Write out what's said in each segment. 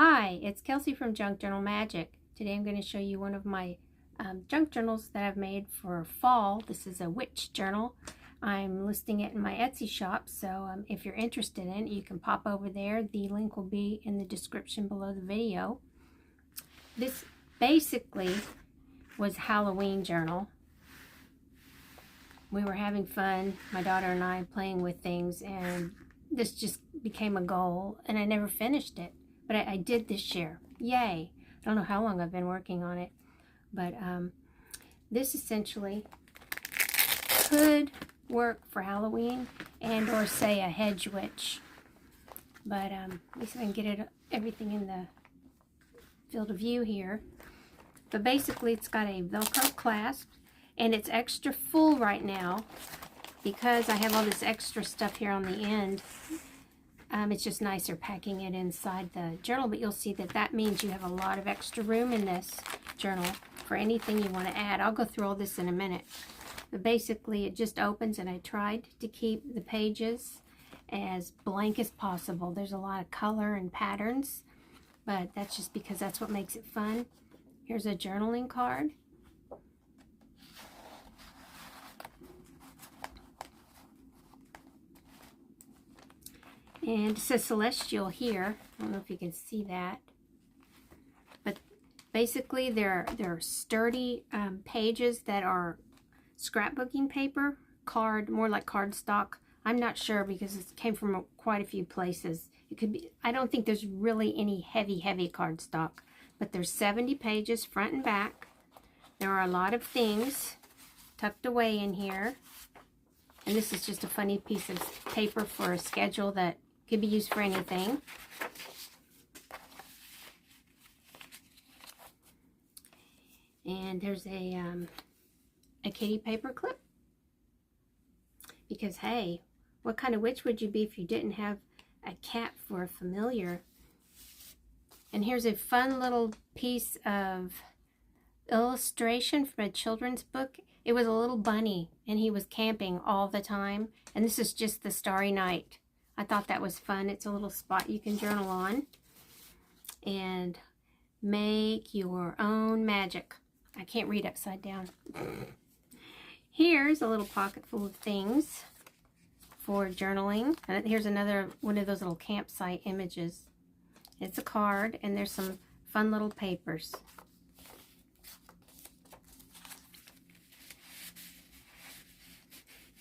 Hi, it's Kelsey from Junk Journal Magic. Today I'm going to show you one of my junk journals that I've made for fall. This is a witch journal. I'm listing it in my Etsy shop, so if you're interested in it, you can pop over there. The link will be in the description below the video. This basically was a Halloween journal. We were having fun, my daughter and I, playing with things, and this just became a goal, and I never finished it. But I did this year. Yay. I don't know how long I've been working on it. But this essentially could work for Halloween and or say a Hedge Witch. But at least I can get everything in the field of view here. But basically it's got a Velcro clasp. And it's extra full right now because I have all this extra stuff here on the end. It's just nicer packing it inside the journal, but you'll see that that means you have a lot of extra room in this journal for anything you want to add. I'll go through all this in a minute. But basically it just opens, and I tried to keep the pages as blank as possible. There's a lot of color and patterns, but that's just because that's what makes it fun. Here's a journaling card. And it says Celestial here. I don't know if you can see that. But basically they're sturdy pages that are scrapbooking paper, more like cardstock. I'm not sure because it came from quite a few places. It could be, I don't think there's really any heavy cardstock. But there's 70 pages front and back. There are a lot of things tucked away in here. And this is just a funny piece of paper for a schedule that could be used for anything. And there's a kitty paper clip. Because hey, what kind of witch would you be if you didn't have a cat for a familiar? And here's a fun little piece of illustration from a children's book. It was a little bunny, and he was camping all the time. And this is just the starry night. I thought that was fun. It's a little spot you can journal on. And make your own magic. I can't read upside down. Here's a little pocket full of things for journaling. And here's another one of those little campsite images. It's a card, and there's some fun little papers.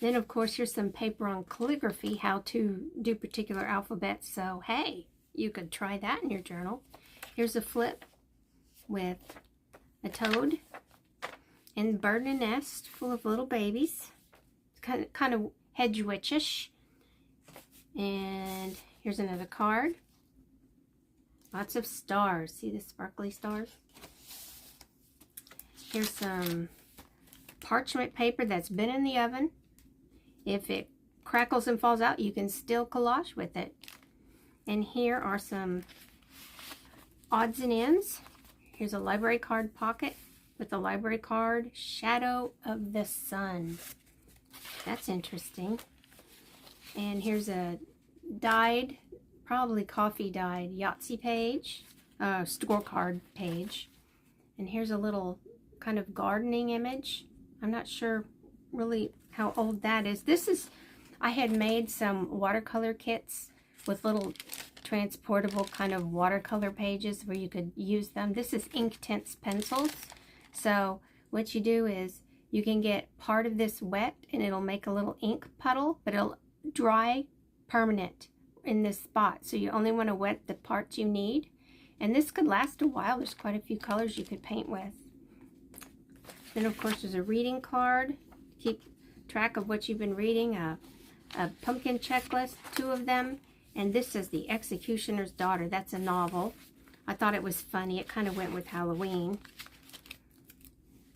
Then, of course, here's some paper on calligraphy, how to do particular alphabets. So, hey, you could try that in your journal. Here's a flip with a toad and a bird in a nest full of little babies. It's kind of Hedge Witch-ish. And here's another card. Lots of stars. See the sparkly stars? Here's some parchment paper that's been in the oven. If it crackles and falls out, you can still collage with it. And here are some odds and ends. Here's a library card pocket with the library card, Shadow of the Sun. That's interesting. And here's a dyed, probably coffee dyed Yahtzee page, scorecard page. And here's a little kind of gardening image. I'm not sure really how old that is. This is, I had made some watercolor kits with little transportable kind of watercolor pages where you could use them. This is Inktense pencils. So what you do is you can get part of this wet and it'll make a little ink puddle, but it'll dry permanent in this spot. So you only want to wet the parts you need. And this could last a while. There's quite a few colors you could paint with. Then of course there's a reading card. Keep track of what you've been reading, a pumpkin checklist, 2 of them, and this is The Executioner's Daughter. That's a novel. I thought it was funny. It kind of went with Halloween.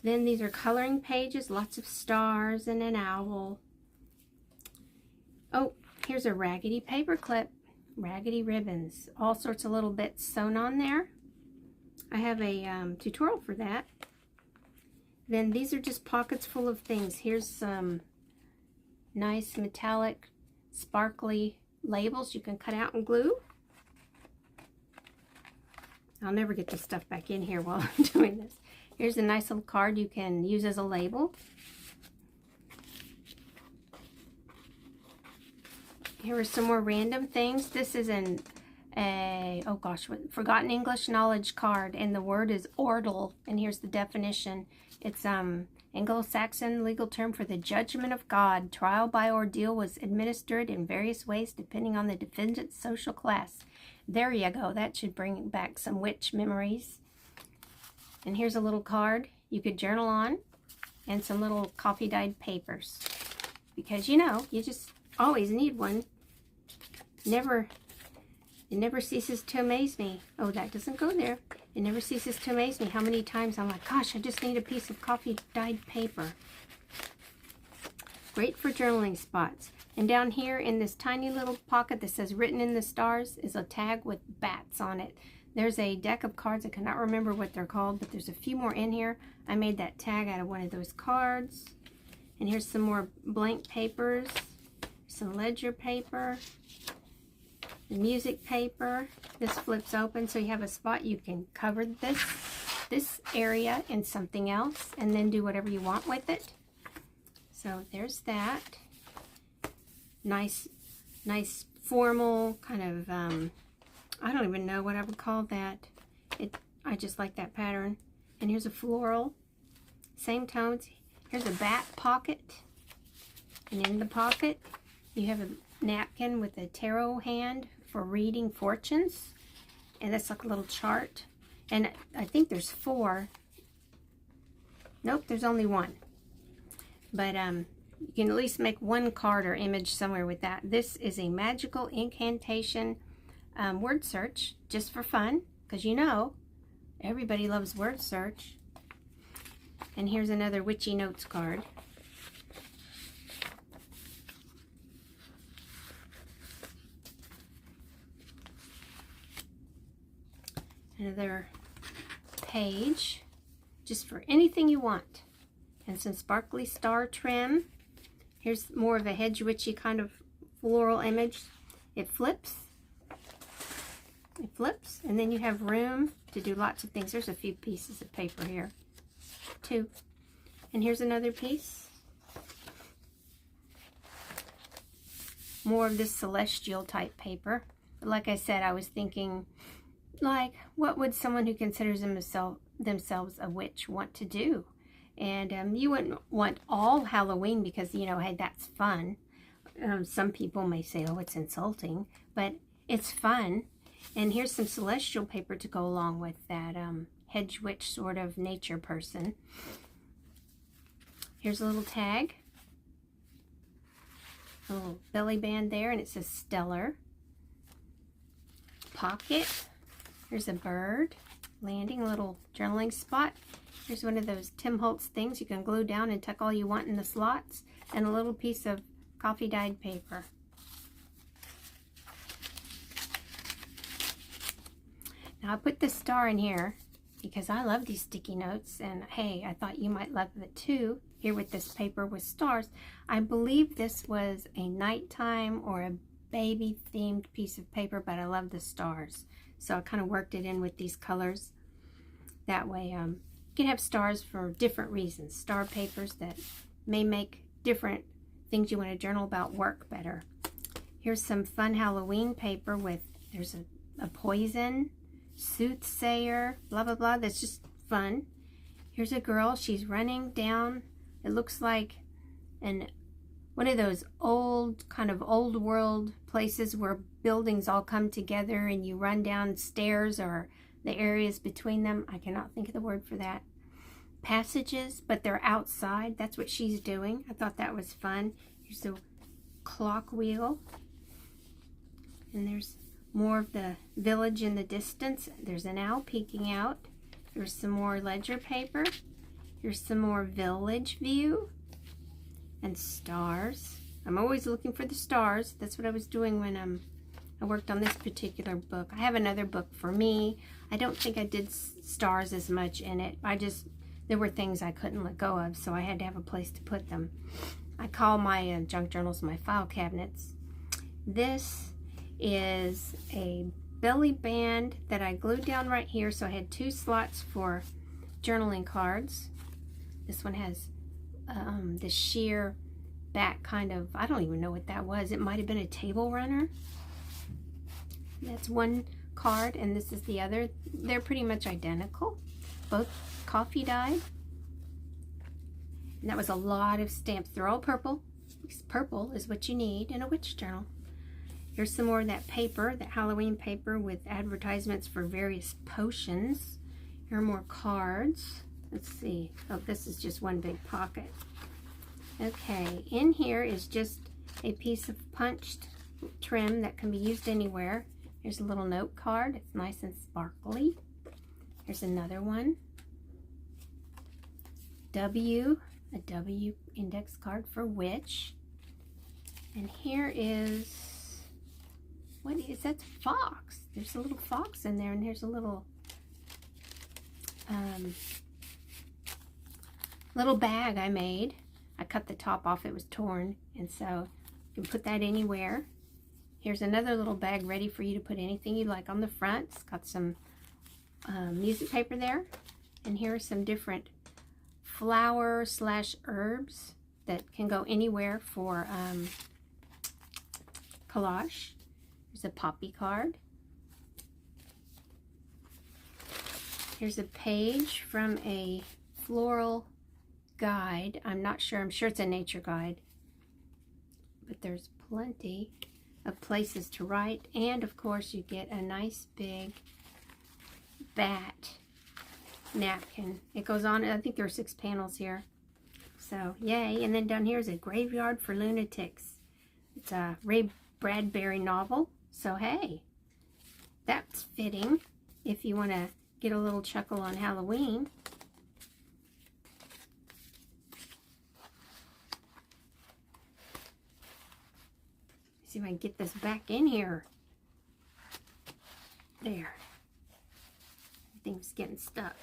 Then these are coloring pages, lots of stars and an owl. Oh, here's a Raggedy Paperclip, Raggedy Ribbons, all sorts of little bits sewn on there. I have a tutorial for that. Then these are just pockets full of things. Here's some nice metallic, sparkly labels you can cut out and glue. I'll never get this stuff back in here while I'm doing this. Here's a nice little card you can use as a label. Here are some more random things. This is oh gosh, Forgotten English Knowledge card, and the word is ordeal, and here's the definition. It's Anglo-Saxon legal term for the judgment of God. Trial by ordeal was administered in various ways depending on the defendant's social class. There you go. That should bring back some witch memories. And here's a little card you could journal on, and some little coffee-dyed papers. Because, you know, you just always need one. It never ceases to amaze me. Oh, that doesn't go there. It never ceases to amaze me how many times I'm like, gosh, I just need a piece of coffee-dyed paper. Great for journaling spots. And down here in this tiny little pocket that says written in the stars is a tag with bats on it. There's a deck of cards. I cannot remember what they're called, but there's a few more in here. I made that tag out of one of those cards. And here's some more blank papers, some ledger paper, the music paper. This flips open so you have a spot you can cover this area in something else and then do whatever you want with it. So there's that. Nice formal kind of, I don't even know what I would call that. I just like that pattern. And here's a floral, same tones. Here's a bat pocket, and in the pocket you have a napkin with a tarot hand for reading fortunes, and that's like a little chart. And I think there's 4. Nope, there's only 1. But you can at least make 1 card or image somewhere with that. This is a magical incantation word search, just for fun, because you know everybody loves word search. And here's another Witchy Notes card. Another page, just for anything you want. And some sparkly star trim. Here's more of a Hedge Witchy kind of floral image. It flips. It flips, and then you have room to do lots of things. There's a few pieces of paper here. 2. And here's another piece. More of this celestial type paper. But like I said, I was thinking, like, what would someone who considers themselves a witch want to do? And you wouldn't want all Halloween because, you know, hey, that's fun. Some people may say, oh, it's insulting, but it's fun. And here's some celestial paper to go along with that Hedge Witch sort of nature person. Here's a little tag. A little belly band there, and it says Stellar. Pocket. Here's a bird landing, a little journaling spot. Here's one of those Tim Holtz things you can glue down and tuck all you want in the slots. And a little piece of coffee-dyed paper. Now I put this star in here because I love these sticky notes, and hey, I thought you might love it too. Here with this paper with stars. I believe this was a nighttime or a baby themed piece of paper, but I love the stars. So I kind of worked it in with these colors. That way you can have stars for different reasons. Star papers that may make different things you want to journal about work better. Here's some fun Halloween paper with, there's a poison, soothsayer, blah, blah, blah. That's just fun. Here's a girl. She's running down. It looks like one of those old, kind of old world places where buildings all come together and you run down stairs or the areas between them. I cannot think of the word for that. Passages, but they're outside. That's what she's doing. I thought that was fun. Here's a clock wheel. And there's more of the village in the distance. There's an owl peeking out. There's some more ledger paper. Here's some more village view. And stars. I'm always looking for the stars. That's what I was doing when I worked on this particular book. I have another book for me. I don't think I did stars as much in it. There were things I couldn't let go of, so I had to have a place to put them. I call my junk journals my file cabinets. This is a belly band that I glued down right here, so I had 2 slots for journaling cards. This one has this sheer back kind of, I don't even know what that was. It might have been a table runner. That's one card, and this is the other. They're pretty much identical, both coffee dyed. And that was a lot of stamps. They're all purple. Purple is what you need in a witch journal. Here's some more of that paper, that Halloween paper with advertisements for various potions. Here are more cards. Let's see. Oh, this is just one big pocket. Okay, in here is just a piece of punched trim that can be used anywhere. Here's a little note card. It's nice and sparkly. Here's another one. A W index card for witch. And here is, what is that? Fox. There's a little fox in there, and here's a little little bag I made. I cut the top off, it was torn, and so you can put that anywhere. Here's another little bag ready for you to put anything you like on the front. It's got some music paper there, and here are some different flower/herbs that can go anywhere for collage. There's a poppy card. Here's a page from a floral guide. I'm not sure. I'm sure it's a nature guide. But there's plenty of places to write. And, of course, you get a nice big bat napkin. It goes on. I think there are 6 panels here. So, yay. And then down here is a graveyard for lunatics. It's a Ray Bradbury novel. So, hey, that's fitting if you want to get a little chuckle on Halloween. See if I can get this back in here. There. Everything's getting stuck.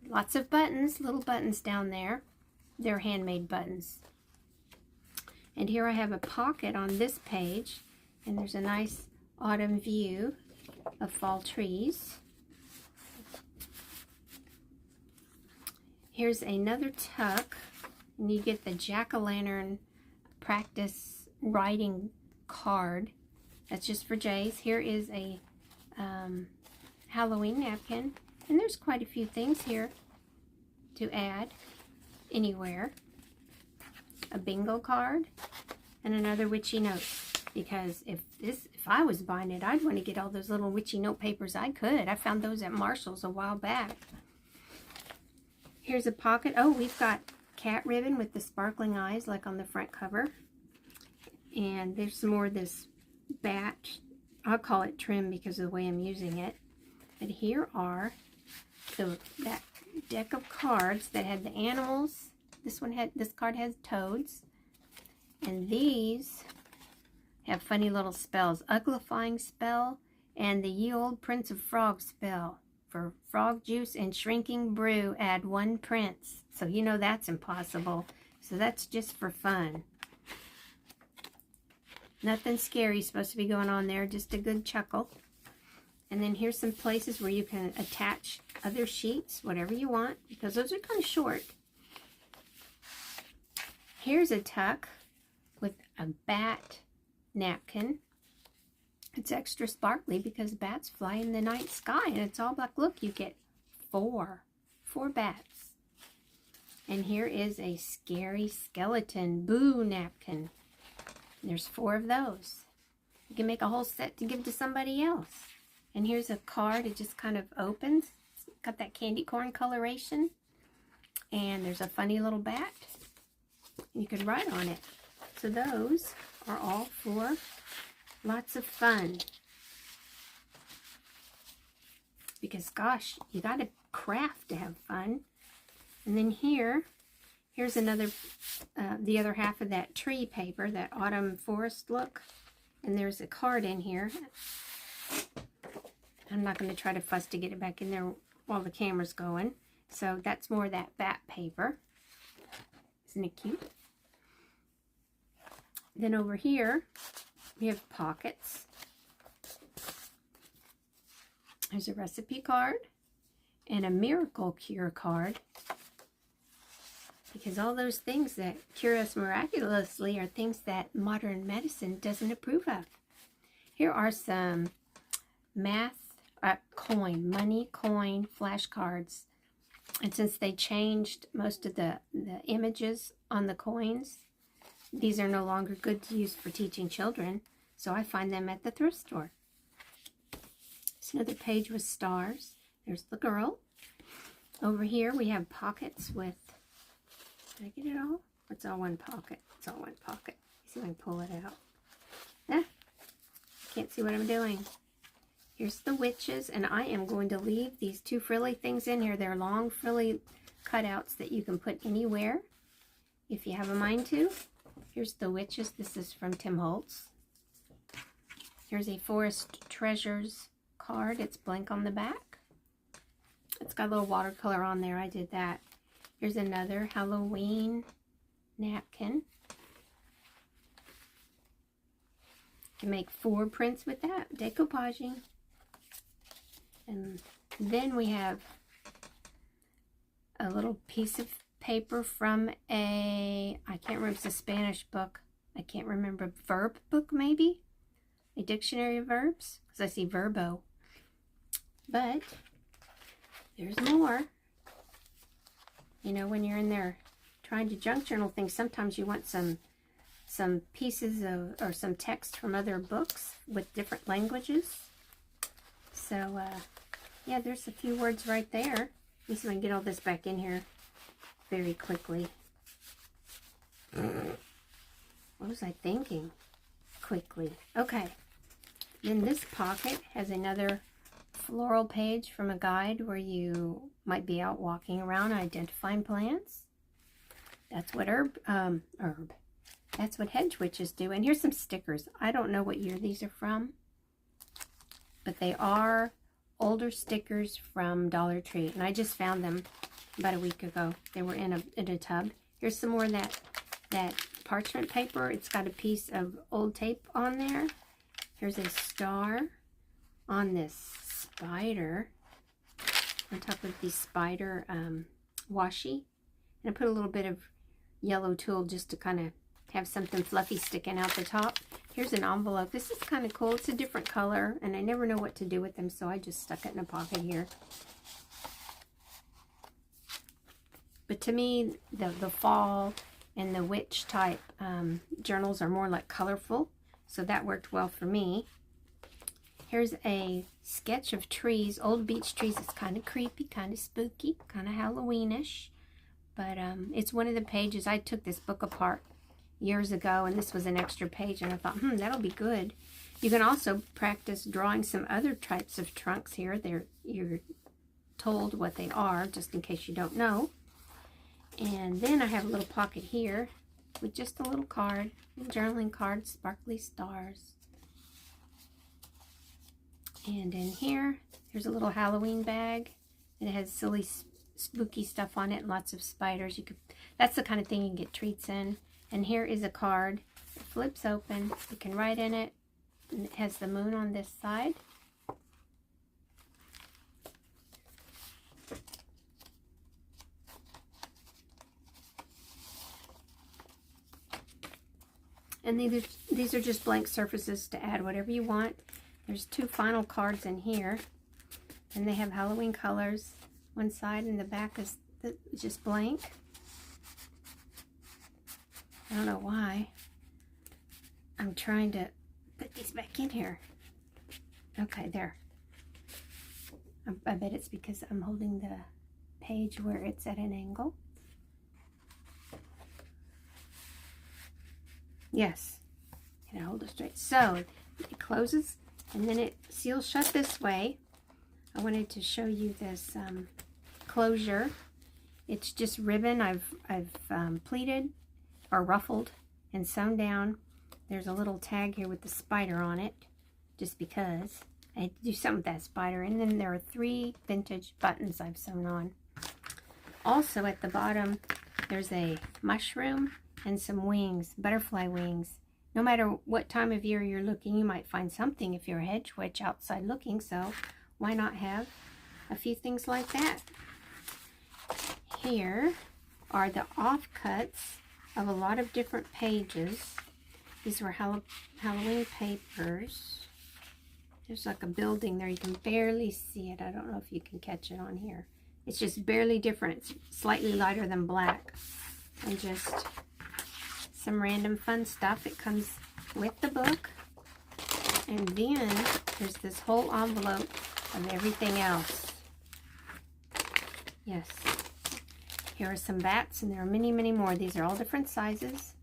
Lots of buttons, little buttons down there. They're handmade buttons. And here I have a pocket on this page, and there's a nice autumn view of fall trees. Here's another tuck, and you get the jack-o'-lantern practice writing card. That's just for Jays. Here is a Halloween napkin, and there's quite a few things here to add anywhere. A bingo card and another witchy note, because if I was buying it, I'd want to get all those little witchy note papers I could. I found those at Marshall's a while back. Here's a pocket. Oh, we've got cat ribbon with the sparkling eyes like on the front cover. And there's some more of this bat. I'll call it trim because of the way I'm using it. But here are that deck of cards that had the animals. This card has toads. And these have funny little spells. Uglifying spell and the Ye Old Prince of Frog spell. For frog juice and shrinking brew, add 1 prince. So you know that's impossible. So that's just for fun. Nothing scary supposed to be going on there, just a good chuckle. And then here's some places where you can attach other sheets, whatever you want, because those are kind of short. Here's a tuck with a bat napkin. It's extra sparkly because bats fly in the night sky and it's all black. Look, you get 4 bats. And here is a scary skeleton boo napkin. There's 4 of those. You can make a whole set to give to somebody else. And here's a card. It just kind of opens. It's got that candy corn coloration. And there's a funny little bat. You could write on it. So those are all for lots of fun. Because gosh, you got to craft to have fun. And then here's another, the other half of that tree paper, that autumn forest look. And there's a card in here. I'm not going to try to fuss to get it back in there while the camera's going. So that's more of that bat paper. Isn't it cute? Then over here, we have pockets. There's a recipe card and a miracle cure card. Because all those things that cure us miraculously are things that modern medicine doesn't approve of. Here are some money coin flashcards. And since they changed most of the images on the coins, these are no longer good to use for teaching children. So I find them at the thrift store. It's another page with stars. There's the girl. Over here we have pockets with, did I get it all? It's all one pocket. It's all one pocket. Let's see if I can pull it out. Can't see what I'm doing. Here's the witches, and I am going to leave these two frilly things in here. They're long frilly cutouts that you can put anywhere if you have a mind to. Here's the witches. This is from Tim Holtz. Here's a Forest Treasures card. It's blank on the back. It's got a little watercolor on there. I did that. Here's another Halloween napkin. You can make 4 prints with that. Decoupaging. And then we have a little piece of paper from I can't remember, it's a Spanish book. I can't remember, verb book maybe? A dictionary of verbs? Because I see verbo. But there's more. You know, when you're in there trying to junk journal things, sometimes you want some pieces of, or some text from other books with different languages. So, yeah, there's a few words right there. Let me see if I can get all this back in here very quickly. What was I thinking? Quickly. Okay. Then this pocket has another floral page from a guide where you might be out walking around identifying plants. That's what That's what Hedge Witches do. And here's some stickers. I don't know what year these are from, but they are older stickers from Dollar Tree. And I just found them about a week ago. They were in a tub. Here's some more of that parchment paper. It's got a piece of old tape on there. Here's a star on this spider, on top of the spider washi. And I put a little bit of yellow tulle just to kind of have something fluffy sticking out the top. Here's an envelope. This is kind of cool. It's a different color, and I never know what to do with them, so I just stuck it in a pocket here. But to me, the fall and the witch type journals are more like colorful, so that worked well for me. Here's a sketch of trees, old beech trees. It's kind of creepy, kind of spooky, kind of Halloweenish. But it's one of the pages. I took this book apart years ago, and this was an extra page, and I thought, that'll be good. You can also practice drawing some other types of trunks here. You're told what they are, just in case you don't know. And then I have a little pocket here with just a little card, a journaling card, sparkly stars. And in here, here's a little Halloween bag. It has silly, spooky stuff on it, and lots of spiders. That's the kind of thing you can get treats in. And here is a card. It flips open. You can write in it. And it has the moon on this side. And these are just blank surfaces to add whatever you want. There's 2 final cards in here. And they have Halloween colors. One side, and the back is just blank. I don't know why. I'm trying to put these back in here. Okay, there. I bet it's because I'm holding the page where it's at an angle. Yes. And I hold it straight. So it closes, and then it seals shut this way. I wanted to show you this closure. It's just ribbon I've pleated or ruffled and sewn down. There's a little tag here with the spider on it, just because I had to do something with that spider. And then there are 3 vintage buttons I've sewn on. Also at the bottom, there's a mushroom and some wings, butterfly wings. No matter what time of year you're looking, you might find something if you're a hedge witch outside looking. So why not have a few things like that? Here are the offcuts of a lot of different pages. These were Halloween papers. There's like a building there. You can barely see it. I don't know if you can catch it on here. It's just barely different. It's slightly lighter than black. And just some random fun stuff. It comes with the book. And then there's this whole envelope of everything else. Yes. Here are some bats, and there are many, many more. These are all different sizes.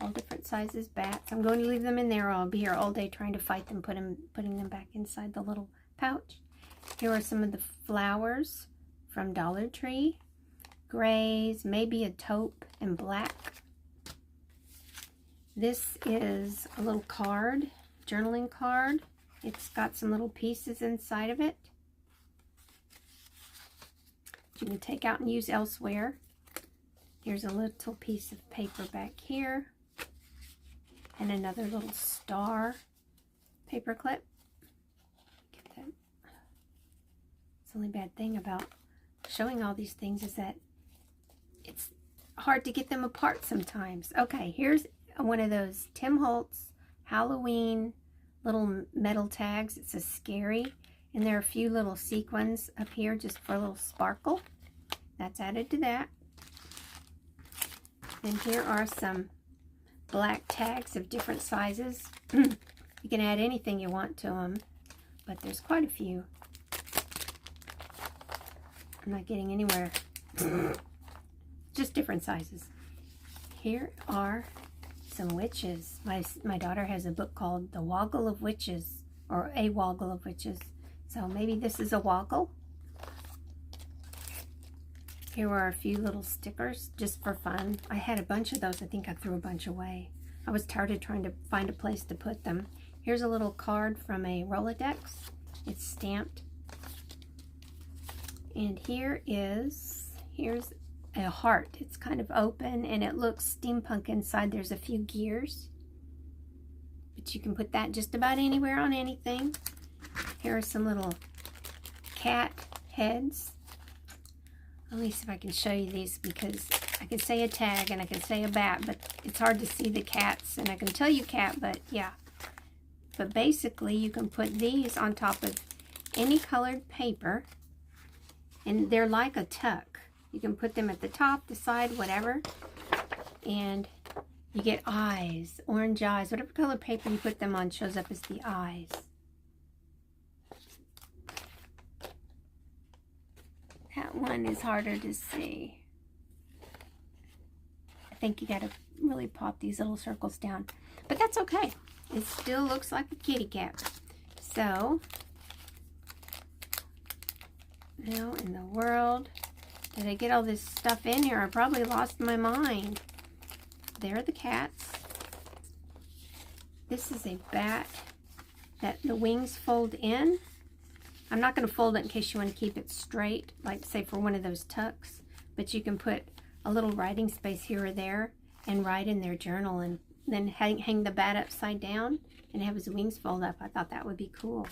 All different sizes bats. I'm going to leave them in there, or I'll be here all day trying to fight them, putting them back inside the little pouch. Here are some of the flowers from Dollar Tree. Grays, maybe a taupe, and black. This is a little card, journaling card. It's got some little pieces inside of it you can take out and use elsewhere. Here's a little piece of paper back here. And another little star paper clip. Get that. It's the only bad thing about showing all these things is that it's hard to get them apart sometimes. Okay, here's one of those Tim Holtz Halloween little metal tags. It says scary. And there are a few little sequins up here just for a little sparkle. That's added to that. Then here are some black tags of different sizes. You can add anything you want to them, but there's quite a few. I'm not getting anywhere. Just different sizes. Here are some witches. My daughter has a book called The Woggle of Witches, or A Woggle of Witches. So maybe this is a woggle. Here are a few little stickers just for fun. I had a bunch of those. I think I threw a bunch away. I was tired of trying to find a place to put them. Here's a little card from a Rolodex. It's stamped. And here's a heart. It's kind of open and it looks steampunk inside. There's a few gears. But you can put that just about anywhere on anything. Here are some little cat heads. Let me see if I can show you these, because I can say a tag and I can say a bat, but it's hard to see the cats. And I can tell you cat, but yeah. But basically, you can put these on top of any colored paper, and they're like a tuck. You can put them at the top, the side, whatever, and you get eyes, orange eyes. Whatever color paper you put them on shows up as the eyes. That one is harder to see. I think you gotta really pop these little circles down. But that's okay. It still looks like a kitty cat. So, now in the world did I get all this stuff in here? I probably lost my mind. There are the cats. This is a bat that the wings fold in. I'm not going to fold it in case you want to keep it straight, like say for one of those tucks, but you can put a little writing space here or there and write in their journal, and then hang the bat upside down and have his wings fold up. I thought that would be cool.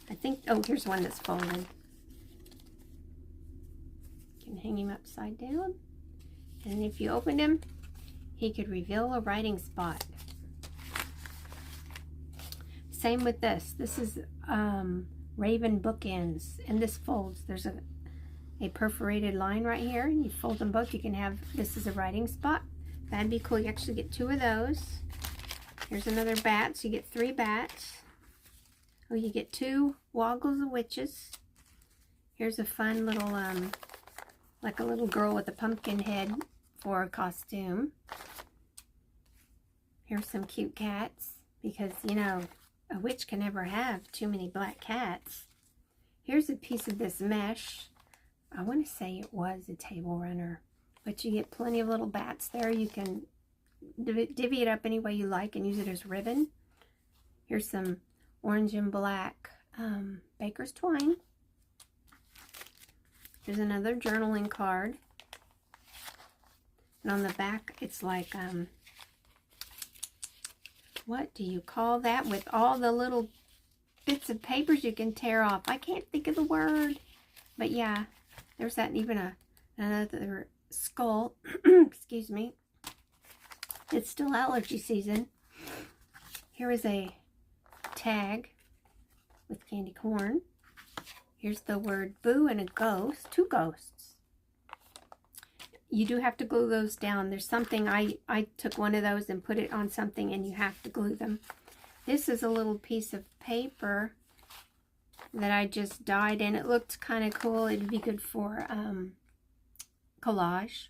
I think, oh, here's one that's folded. You can hang him upside down, and if you opened him, he could reveal a writing spot. Same with this. This is Raven bookends, and this folds. There's a perforated line right here, and you fold them both. You can have this as a writing spot. That'd be cool. You actually get 2 of those. Here's another bat, so you get 3 bats. Oh, you get 2 Woggles of Witches. Here's a fun little like a little girl with a pumpkin head for a costume. Here's some cute cats, because you know a witch can never have too many black cats. Here's a piece of this mesh. I want to say it was a table runner, but you get plenty of little bats there. You can divvy it up any way you like and use it as ribbon. Here's some orange and black baker's twine. Here's another journaling card. And on the back, it's like, what do you call that? With all the little bits of papers you can tear off. I can't think of the word. But yeah, there's that, even another skull. Excuse me. It's still allergy season. Here is a tag with candy corn. Here's the word boo and a ghost. 2 ghosts. You do have to glue those down. There's something, I took one of those and put it on something, and you have to glue them. This is a little piece of paper that I just dyed, and it looked kind of cool. It'd be good for collage,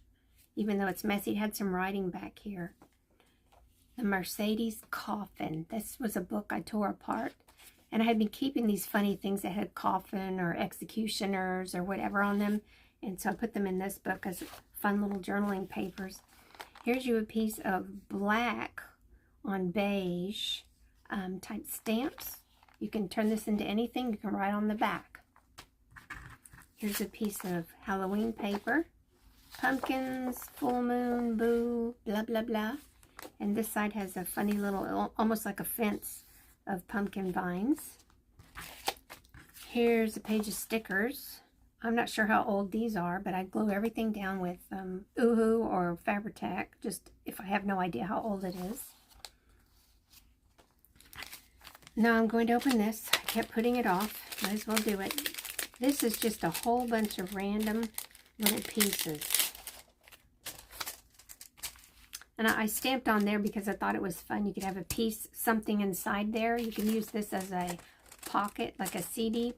even though it's messy. It had some writing back here. The Mercedes Coffin. This was a book I tore apart, and I had been keeping these funny things that had coffin or executioners or whatever on them, and so I put them in this book as fun little journaling papers. Here's you a piece of black on beige type stamps. You can turn this into anything. You can write on the back. Here's a piece of Halloween paper. Pumpkins, full moon, boo, blah, blah, blah. And this side has a funny little, almost like a fence of pumpkin vines. Here's a page of stickers. I'm not sure how old these are, but I glue everything down with Oohoo or Fabri-Tac, just if I have no idea how old it is. Now I'm going to open this. I kept putting it off. Might as well do it. This is just a whole bunch of random little pieces. And I stamped on there because I thought it was fun. You could have a piece, something inside there. You can use this as a pocket, like a CD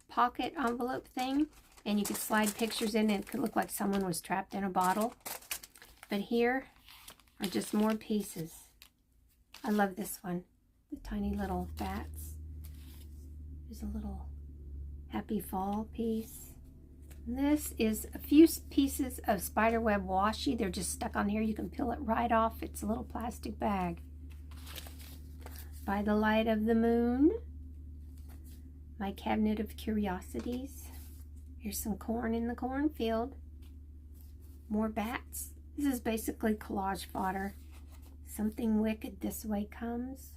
pocket envelope thing. And you could slide pictures in, and it could look like someone was trapped in a bottle. But here are just more pieces. I love this one. The tiny little bats. There's a little happy fall piece. And this is a few pieces of spiderweb washi. They're just stuck on here. You can peel it right off. It's a little plastic bag. By the light of the moon. My cabinet of curiosities. Here's some corn in the cornfield. More bats. This is basically collage fodder. Something wicked this way comes.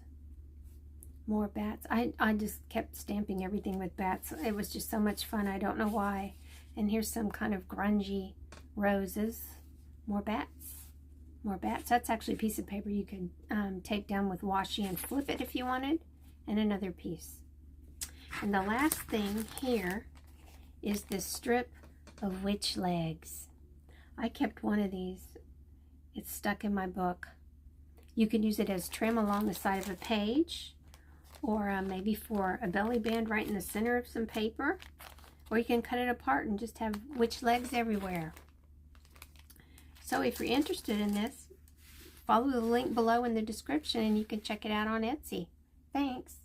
More bats. I just kept stamping everything with bats. It was just so much fun. I don't know why. And here's some kind of grungy roses. More bats. More bats. That's actually a piece of paper you could tape down with washi and flip it if you wanted. And another piece. And the last thing here is this strip of witch legs. I kept one of these. It's stuck in my book. You can use it as trim along the side of a page, or maybe for a belly band right in the center of some paper, or you can cut it apart and just have witch legs everywhere. So if you're interested in this, follow the link below in the description and you can check it out on Etsy. Thanks.